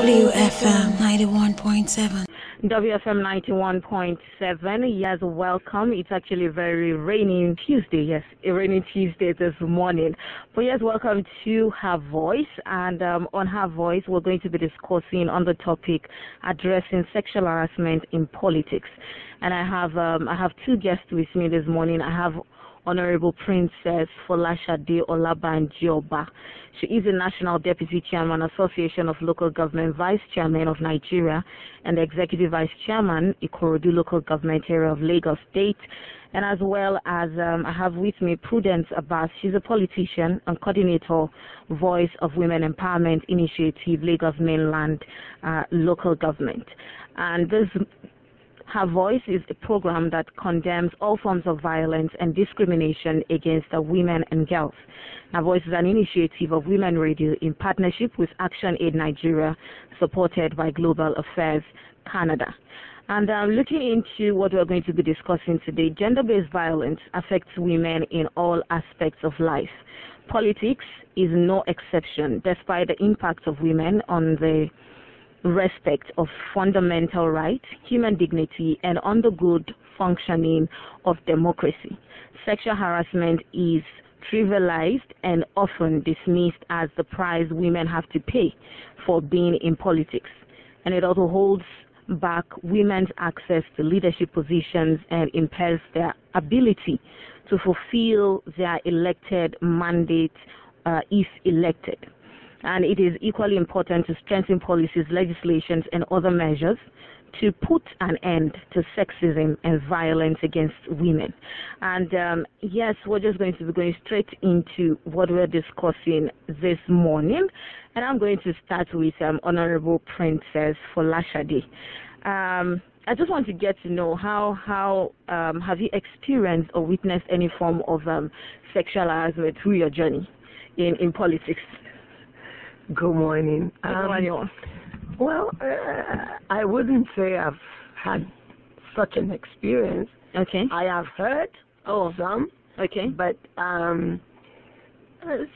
WFM 91.7. WFM 91.7. Yes, welcome. It's actually a very rainy Tuesday. Yes, a rainy Tuesday this morning. But yes, welcome to HerVoice. And on HerVoice, we're going to be discussing on the topic addressing sexual harassment in politics. And I have two guests with me this morning. I have Honorable Princess Folashade Olabanji-Oba. She is the National Deputy Chairman, Association of Local Government Vice Chairman of Nigeria, and the Executive Vice Chairman, Ikorodu Local Government Area of Lagos State. And as well as I have with me Prudence Abbas. She's a politician and coordinator, Voice of Women Empowerment Initiative, Lagos Mainland Local Government. And this HerVoice is a program that condemns all forms of violence and discrimination against women and girls. HerVoice is an initiative of Women Radio in partnership with Action Aid Nigeria, supported by Global Affairs Canada. And looking into what we're going to be discussing today, gender-based violence affects women in all aspects of life. Politics is no exception, despite the impact of women on the respect of fundamental rights, human dignity, and on the good functioning of democracy. Sexual harassment is trivialized and often dismissed as the price women have to pay for being in politics. And it also holds back women's access to leadership positions and impairs their ability to fulfill their elected mandate if elected. And it is equally important to strengthen policies, legislations, and other measures to put an end to sexism and violence against women. And yes, we're just going to be going straight into what we're discussing this morning. And I'm going to start with Honorable Princess Folashade. I just want to get to know how have you experienced or witnessed any form of sexual harassment through your journey in politics? Good morning. Well, I wouldn't say I've had such an experience. Okay. I have heard some. Okay. But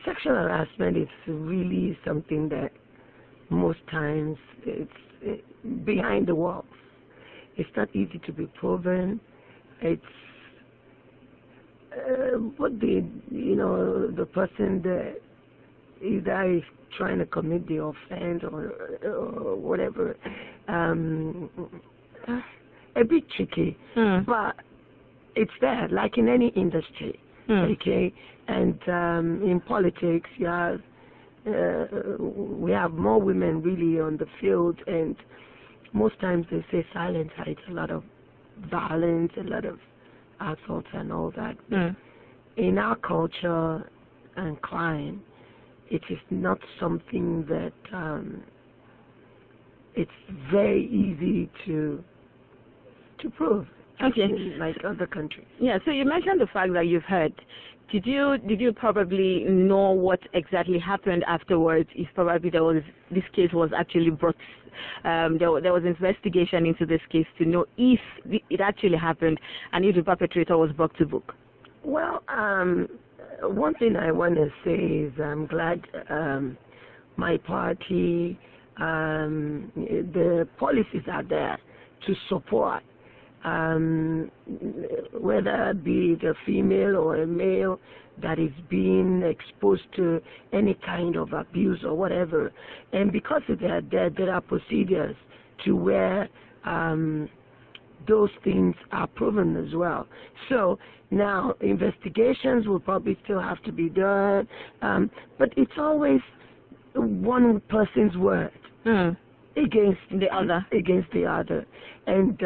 sexual harassment is really something that most times it's behind the walls. It's not easy to be proven. It's what the person that either is trying to commit the offense or whatever, a bit tricky, but it's there, like in any industry, okay? And in politics, we have more women really on the field, and most times they say silence hides a lot of violence, a lot of assaults and all that. In our culture and climate, it is not something that it's very easy to prove. Okay. Like other countries. Yeah. So you mentioned the fact that you've heard. Did you probably know what exactly happened afterwards? If probably this case was actually brought, there was investigation into this case to know if it actually happened and if the perpetrator was brought to book. Well, one thing I want to say is I'm glad my party, the policies are there to support, whether it be the female or a male that is being exposed to any kind of abuse or whatever. And because of that, there are procedures to where those things are proven as well. So now investigations will probably still have to be done, but it's always one person's word against the other. And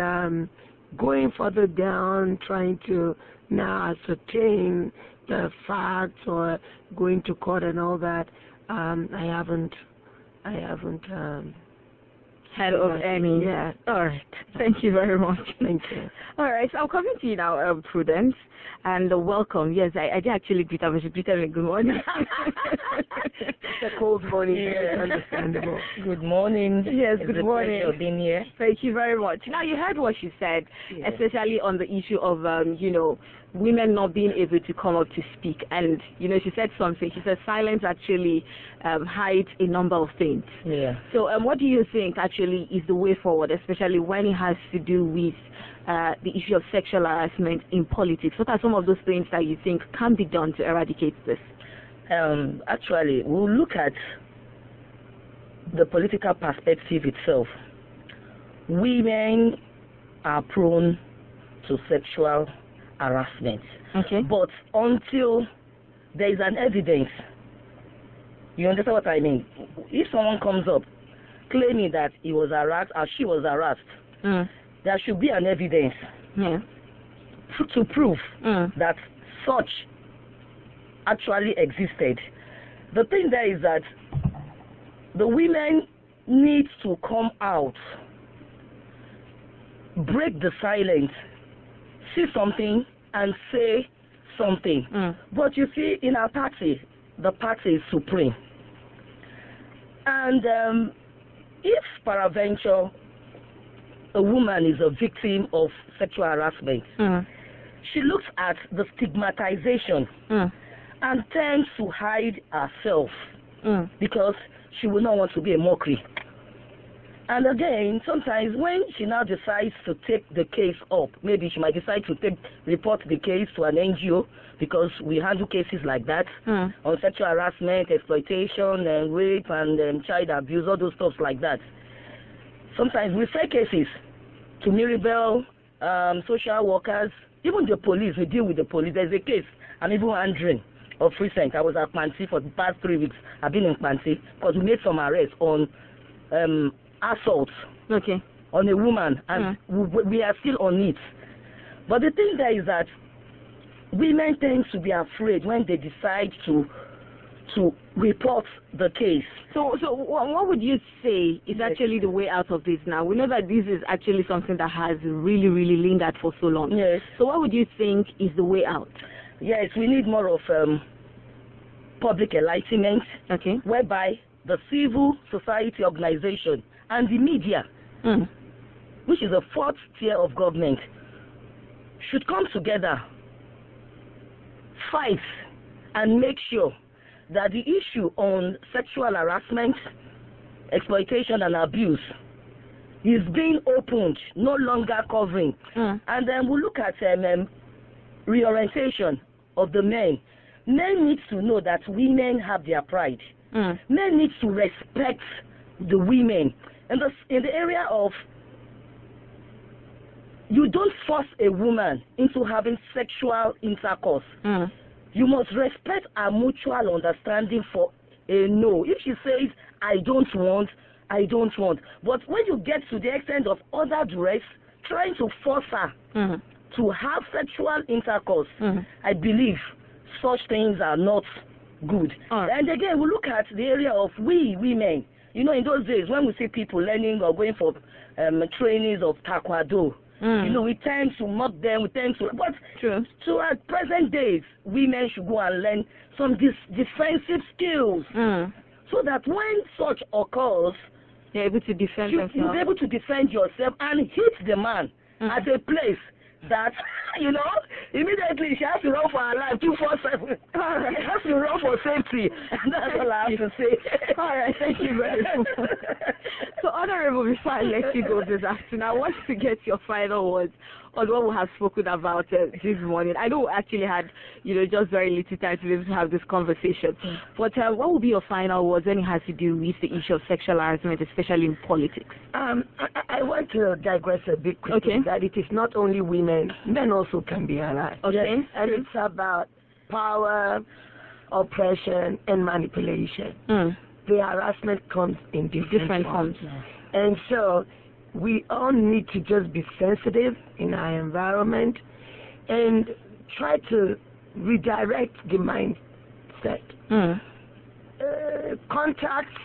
going further down, trying to now ascertain the facts or going to court and all that, I haven't head of any. Yeah. All right. Thank you very much. Thank you. All right. So I'm coming to you now, Prudence, and welcome. Yes, I did actually greet her. She greeted me good morning. It's a cold morning. Yeah. Understandable. Good morning. Yes, good morning. It's a pleasure being here. Thank you very much. Now, you heard what she said, especially on the issue of, women not being able to come up to speak. And, she said something. She said silence actually hides a number of things. Yeah. So what do you think actually is the way forward, especially when it has to do with the issue of sexual harassment in politics? What are some of those things that you think can be done to eradicate this? Actually, we'll look at the political perspective itself. Women are prone to sexual harassment. Okay. But until there is an evidence, you understand what I mean? If someone comes up claiming that he was harassed or she was harassed, there should be an evidence to prove that such actually existed. The thing there is that the women need to come out, break the silence, see something and say something. But you see, in our party, the party is supreme. And if peradventure a woman is a victim of sexual harassment, she looks at the stigmatization and tends to hide herself because she will not want to be a mockery. And again, sometimes when she now decides to take the case up, maybe she might decide to report the case to an NGO, because we handle cases like that on sexual harassment, exploitation, and rape, and child abuse, all those stuff like that. Sometimes we refer cases to Mirabel, social workers, even the police. We deal with the police. There's a case I'm even handling of recent. I was at Panti for the past 3 weeks. I've been in Panti because we made some arrests on assault on a woman, and we are still on it. But the thing there is that women tend to be afraid when they decide to report the case. So what would you say is actually the way out of this now? We know that this is actually something that has really, really lingered for so long. Yes. So what would you think is the way out? Yes, we need more of public enlightenment, whereby the civil society organization and the media, which is the fourth tier of government, should come together, fight, and make sure that the issue on sexual harassment, exploitation, and abuse is being opened, no longer covering. And then we'll look at reorientation of the men. Men need to know that women have their pride. Men need to respect the women. And in the area of, you don't force a woman into having sexual intercourse. You must respect our mutual understanding for a no. If she says, I don't want, I don't want. But when you get to the extent of other duress, trying to force her to have sexual intercourse, I believe such things are not good. And again, we look at the area of we women. You know, in those days, when we see people learning or going for trainings of taekwondo, you know, we tend to mock them, but to at present days, women should go and learn some defensive skills, so that when such occurs, you're able to defend yourself. You're able to defend yourself and hit the man at a place that, you know, immediately she has to run for her life 24/7. She has to run for safety. And that's all I have to say. All right, thank you very much. So, Honorable, before I let you go this afternoon, I want to get your final words on what we have spoken about this morning. I know we actually had, you know, just very little time to be able to have this conversation. But what would be your final words when it has to do with the issue of sexual harassment, especially in politics? I want to digress a bit quickly, that it is not only women, men also can be harassed. And it's about power, oppression, and manipulation. The harassment comes in different forms. And so we all need to just be sensitive in our environment and try to redirect the mindset. Contacts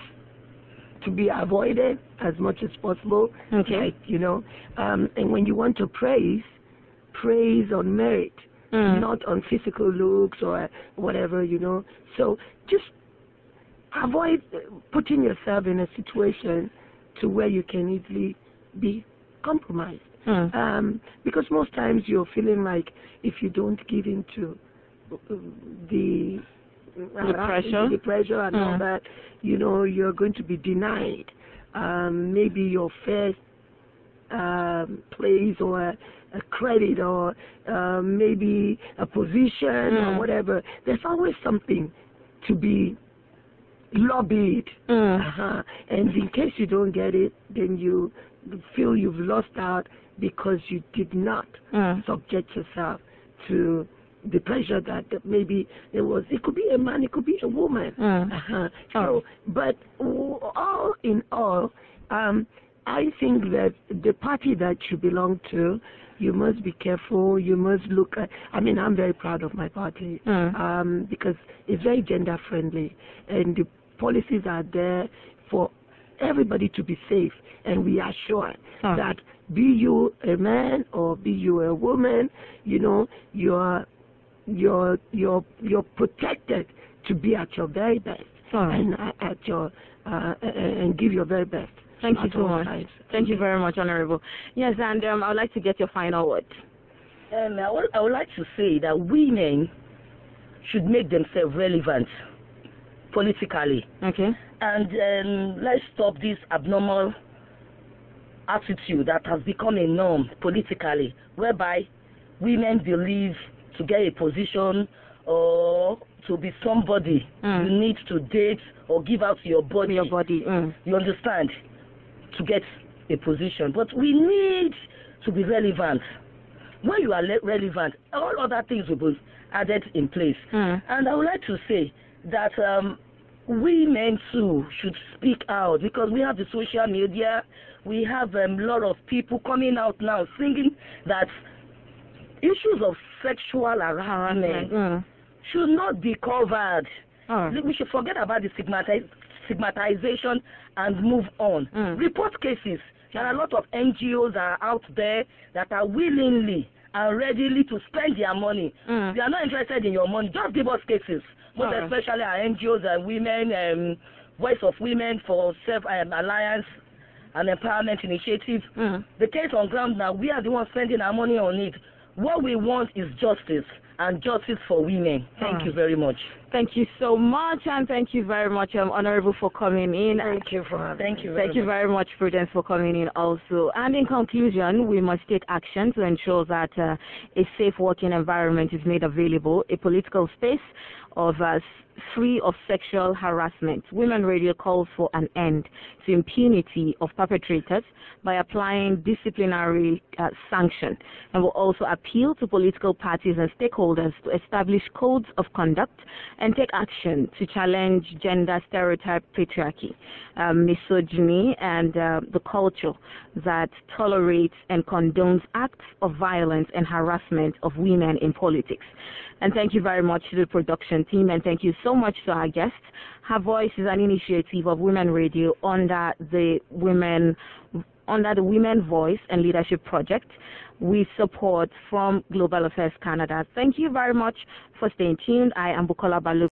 to be avoided as much as possible. Like, you know, and when you want to praise on merit, not on physical looks or whatever, you know. So just avoid putting yourself in a situation to where you can easily be compromised. Because most times you're feeling like if you don't give in to the pressure and all that, you know, you're going to be denied maybe your first place or a credit or maybe a position or whatever. There's always something to be lobbied, and in case you don't get it, then you feel you've lost out because you did not subject yourself to the pressure that maybe it could be a man, it could be a woman. So, but all in all, I think that the party that you belong to, you must be careful. You must look at, I mean, I'm very proud of my party because it's very gender friendly, and the policies are there for everybody to be safe. And we are sure that be you a man or be you a woman, you know, you're protected to be at your very best and at your and give your very best. Thank you so much. Thank you very much, Honorable. Yes, and I would like to get your final word. I would like to say that women should make themselves relevant politically. Okay. And let's stop this abnormal attitude that has become a norm politically, whereby women believe to get a position or to be somebody, you need to date or give out your body. You understand? To get a position. But we need to be relevant. When you are relevant, all other things will be added in place. And I would like to say that women too should speak out, because we have the social media, we have a lot of people coming out now singing that issues of sexual harassment should not be covered. We should forget about the stigmatization and move on. Report cases. There are a lot of NGOs that are out there that are willingly and readily to spend their money. They are not interested in your money. Just give us cases. Most especially our NGOs and women, Voice of Women for Self-Alliance and Empowerment Initiative. The case on ground now, we are the ones spending our money on it. What we want is justice, and justice for women. Thank you very much. Thank you so much, and thank you very much, Honorable, for coming in. Thank you for having me. Thank you very much, Prudence, for coming in also. And in conclusion, we must take action to ensure that a safe working environment is made available, a political space of free of sexual harassment. Women Radio calls for an end to impunity of perpetrators by applying disciplinary sanction, and will also appeal to political parties and stakeholders to establish codes of conduct and take action to challenge gender stereotype, patriarchy, misogyny, and the culture that tolerates and condones acts of violence and harassment of women in politics. And thank you very much to the production team, and thank you so much to our guests. HerVoice is an initiative of Women Radio under the Women Voice and Leadership Project, with support from Global Affairs Canada. Thank you very much for staying tuned. I am Bukola Balu.